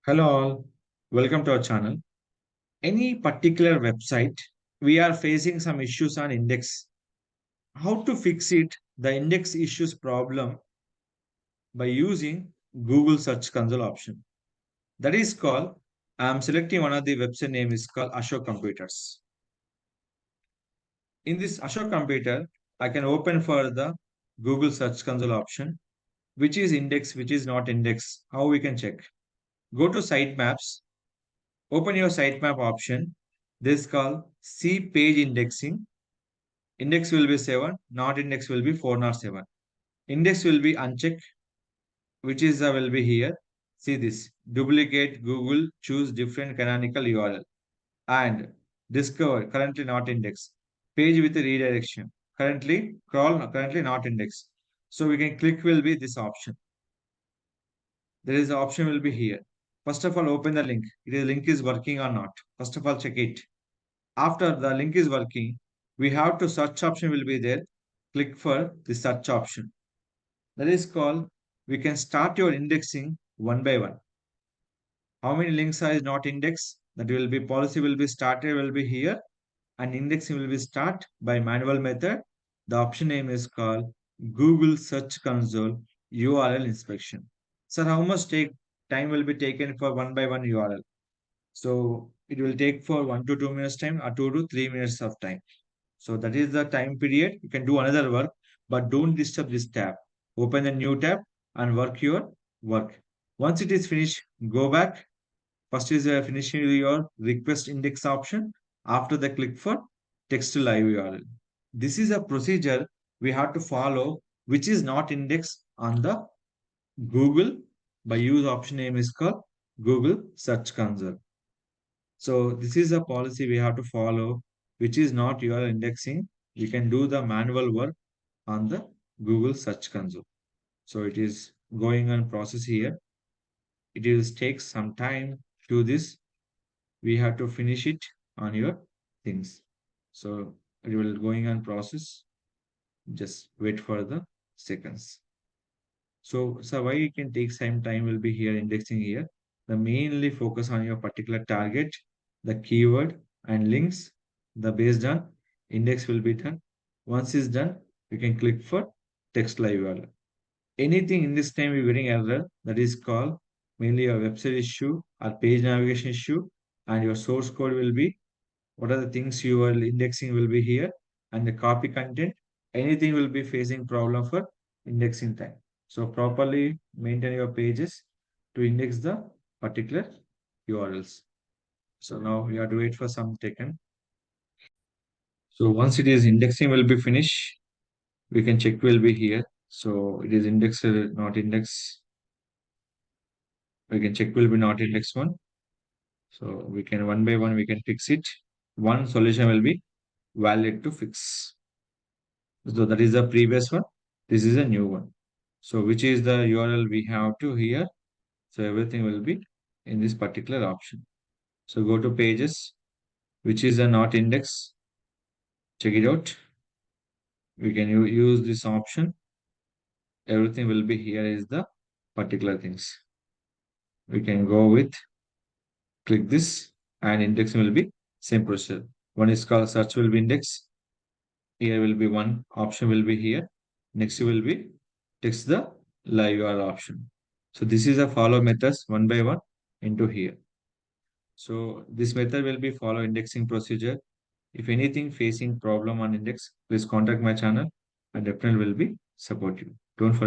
Hello all, welcome to our channel. Any particular website, we are facing some issues on index. How to fix it? The index issues problem by using Google Search Console option. That is called, I'm selecting one of the website name is called Ashok Computers. In this Ashok Computer, I can open for the Google Search Console option, which is index, which is not index. How we can check? Go to sitemaps. Open your sitemap option. This called see page indexing. Index will be 7, not index will be 407. Index will be unchecked, which is will be here. See this. Duplicate Google, choose different canonical URL. And discover, currently not index. Page with a redirection. Currently, crawl, currently not index. So we can click will be this option. There is an option will be here. First of all, open the link. The link is working or not. First of all, check it. After the link is working, we have to search option will be there. Click for the search option. That is called, we can start your indexing one by one. How many links are not indexed? That will be policy will be started will be here and indexing will be start by manual method. The option name is called Google Search Console URL inspection. Sir, how much take time will be taken for one by one URL? So it will take for 1 to 2 minutes time or 2 to 3 minutes of time. So that is the time period. You can do another work, but don't disturb this tab. Open a new tab and work your work. Once it is finished, go back. First is finishing your request index option. After the click for text live URL. This is a procedure we have to follow, which is not indexed on the Google by use option name is called Google Search Console. So this is a policy we have to follow, which is not your indexing. You can do the manual work on the Google Search Console. So it is going on process here. It will take some time to this. We have to finish it on your things. So it will going on process. Just wait for the seconds. So why it can take some time will be here indexing here. The mainly focus on your particular target, the keyword and links. The based on index will be done. Once is done, you can click for text live URL. Anything in this time you're getting error that is called mainly your website issue or page navigation issue, and your source code will be what are the things you are indexing will be here, and the copy content, anything will be facing problem for indexing time. So properly maintain your pages to index the particular URLs. So now we have to wait for some second. So once it is indexing will be finished, we can check will be here. So it is indexed, not index. We can check will be not index one. So we can one by one we can fix it. One solution will be valid to fix. So that is the previous one. This is a new one. So which is the URL we have to here. So everything will be in this particular option. So go to pages, which is a not index. Check it out. We can use this option. Everything will be here is the particular things. We can go with click this and indexing will be same procedure. One is called search will be index. Here will be one option will be here. Next will be text the live URL option. So this is a follow methods one by one into here. So this method will be follow indexing procedure. If anything facing problem on index, please contact my channel and definitely will be support you. Don't forget.